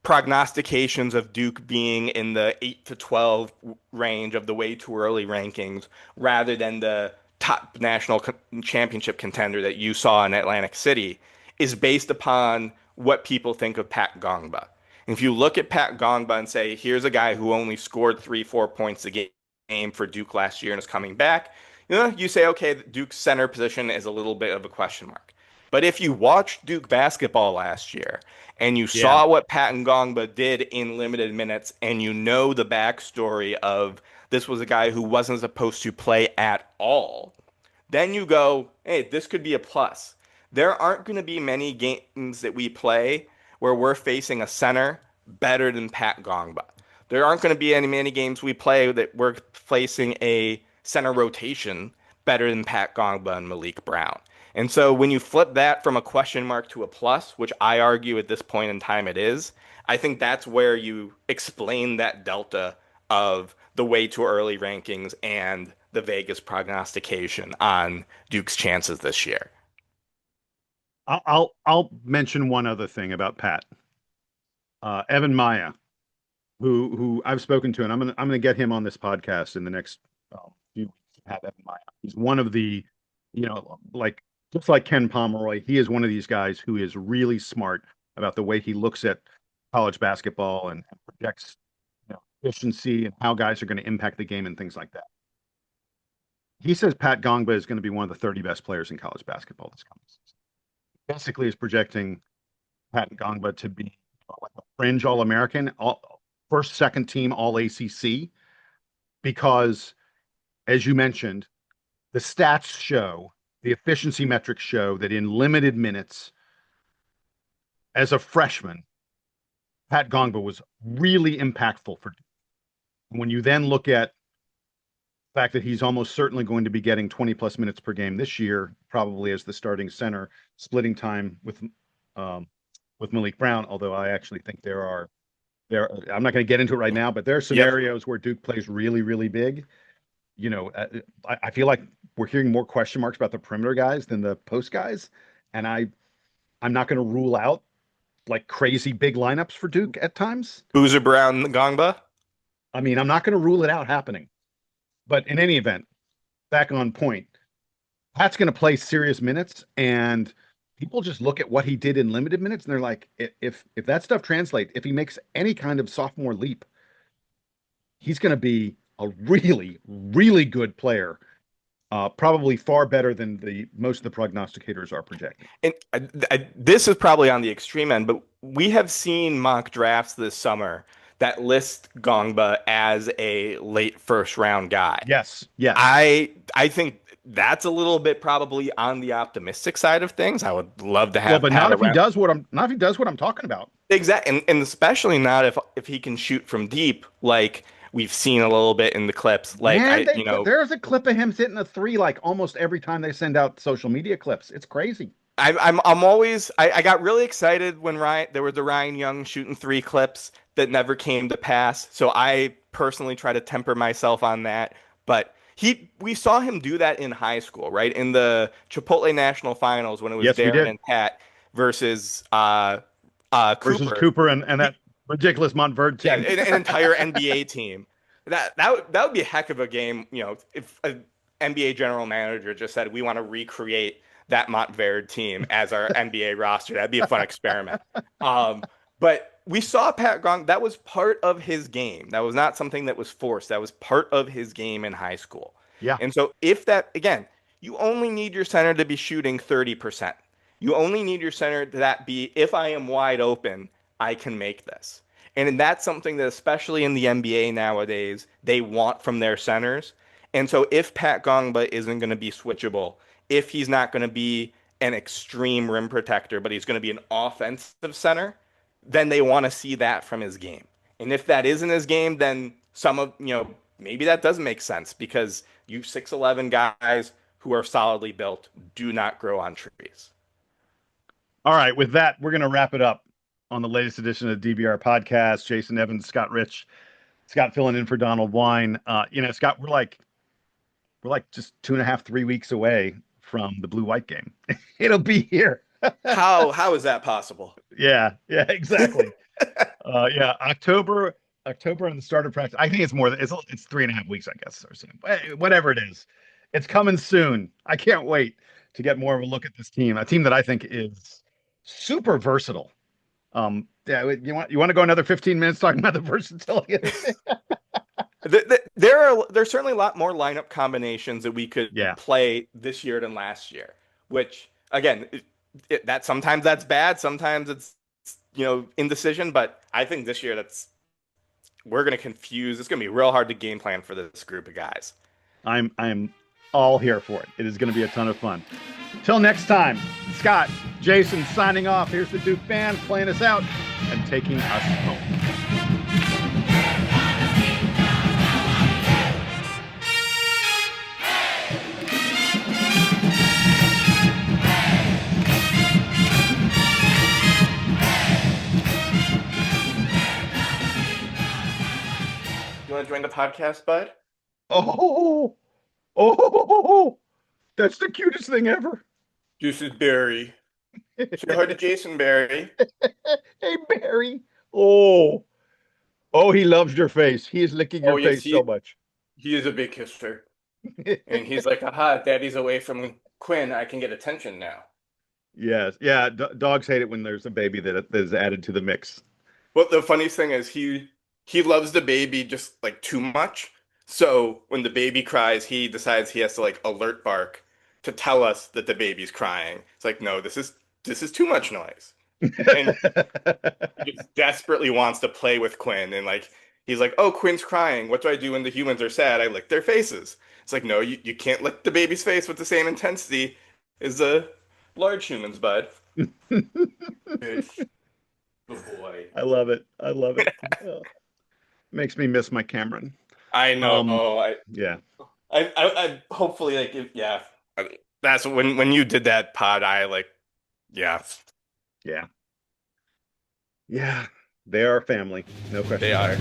Speaker 2: prognostications of Duke being in the 8 to 12 range of the way too early rankings rather than the top national championship contender that you saw in Atlantic City is based upon what people think of Pat Ngongba. If you look at Pat Ngongba and say, here's a guy who only scored 3-4 points a game for Duke last year and is coming back, you say, okay, Duke's center position is a little bit of a question mark. But if you watched Duke basketball last year and you saw what Pat Ngongba did in limited minutes and you know the backstory of this was a guy who wasn't supposed to play at all, then you go, hey, this could be a plus. There aren't going to be many games that we play where we're facing a center better than Pat Ngongba. There aren't going to be many games we play that we're facing a center rotation better than Pat Ngongba and Malik Brown. And so when you flip that from a question mark to a plus, which I argue at this point in time it is, I think that's where you explain that delta of the way too early rankings and the Vegas prognostication on Duke's chances this year.
Speaker 1: I'll mention one other thing about Pat. Evan Maya, who I've spoken to, and I'm gonna get him on this podcast in the next few weeks. Have Evan Maya. He's one of the, just like Ken Pomeroy, he is one of these guys who is really smart about the way he looks at college basketball and projects efficiency and how guys are going to impact the game and things like that. He says Pat Ngongba is going to be one of the 30 best players in college basketball this coming season. Basically is projecting Pat Ngongba to be like a fringe All-American, first, second team All-ACC, because, as you mentioned, the stats show, the efficiency metrics show that in limited minutes, as a freshman, Pat Ngongba was really impactful for Duke. When you then look at the fact that he's almost certainly going to be getting 20 plus minutes per game this year, probably as the starting center, splitting time with Malik Brown. Although I actually think I'm not going to get into it right now, but there are scenarios where Duke plays really, really big. I feel like we're hearing more question marks about the perimeter guys than the post guys, and I'm not going to rule out like crazy big lineups for Duke at times.
Speaker 2: Boozer Brown Ngongba.
Speaker 1: I mean, I'm not going to rule it out happening. But in any event, back on point, Pat's going to play serious minutes, and people just look at what he did in limited minutes, and they're like, if that stuff translates, if he makes any kind of sophomore leap, he's going to be a really, really good player, probably far better than most of the prognosticators are projecting.
Speaker 2: And this is probably on the extreme end, but we have seen mock drafts this summer that list Ngongba as a late first round guy.
Speaker 1: Yes.
Speaker 2: I think that's a little bit probably on the optimistic side of things. I would love to have.
Speaker 1: Well, but not if he does what I'm talking about.
Speaker 2: Exactly, and especially not if he can shoot from deep like We've seen a little bit in the clips. Like,
Speaker 1: Man, there's a clip of him hitting a three like almost every time they send out social media clips. It's crazy.
Speaker 2: I'm always I got really excited when there were the Ryan Young shooting three clips that never came to pass. So I personally try to temper myself on that. But we saw him do that in high school, right? In the Chipotle National Finals when it was Darren and Pat versus
Speaker 1: versus Cooper and that ridiculous Montverde team.
Speaker 2: Yeah, an entire NBA team. That would be a heck of a game, if an NBA general manager just said we want to recreate that Montverde team as our NBA roster. That'd be a fun experiment. But we saw Pat Gong. That was part of his game. That was not something that was forced. That was part of his game in high school.
Speaker 1: Yeah.
Speaker 2: And so again, you only need your center to be shooting 30%. You only need your center to be, if I am wide open, I can make this. And that's something that, especially in the NBA nowadays, they want from their centers. And so if Pat Gongba isn't going to be switchable, if he's not going to be an extreme rim protector, but he's going to be an offensive center, then they want to see that from his game. And if that isn't his game, then maybe that doesn't make sense, because you 6'11" guys who are solidly built do not grow on trees.
Speaker 1: All right, with that, we're going to wrap it up on the latest edition of the DBR podcast. Jason Evans, Scott Rich, Scott filling in for Donald Wine. Scott, we're like just 2.5, 3 weeks away from the blue-white game. It'll be here.
Speaker 2: How is that possible?
Speaker 1: Yeah, exactly. October and the start of practice. I think it's more than it's 3.5 weeks, I guess, or something. Whatever it is, it's coming soon. I can't wait to get more of a look at this team. A team that I think is super versatile. You want to go another 15 minutes talking about the versatility of this?
Speaker 2: There's certainly a lot more lineup combinations that we could play this year than last year, which again, that sometimes that's bad, sometimes it's indecision, but I think this year we're going to confuse. It's going to be real hard to game plan for this group of guys.
Speaker 1: I'm all here for it. It is going to be a ton of fun. Till next time, Scott, Jason signing off. Here's the Duke band playing us out and taking us home.
Speaker 2: You want to join the podcast, bud?
Speaker 1: Oh, that's the cutest thing ever.
Speaker 2: This is Barry. Say hi to Jason, Barry.
Speaker 1: Hey, Barry. Oh, he loves your face. He is licking your face so much.
Speaker 2: He is a big kisser. And he's like, aha, daddy's away from Quinn. I can get attention now.
Speaker 1: Yes. Yeah, dogs hate it when there's a baby that is added to the mix.
Speaker 2: Well, the funniest thing is he loves the baby just like too much. So when the baby cries, he decides he has to like alert bark to tell us that the baby's crying. It's like, no, this is too much noise. And he just desperately wants to play with Quinn. And like, he's like, oh, Quinn's crying. What do I do when the humans are sad? I lick their faces. It's like, no, you can't lick the baby's face with the same intensity as the large humans, bud. Good boy.
Speaker 1: I love it. Oh, makes me miss my Cameron.
Speaker 2: I know.
Speaker 1: Yeah.
Speaker 2: I hopefully that's when you did that pod. Yeah.
Speaker 1: They are family. No question.
Speaker 2: They are.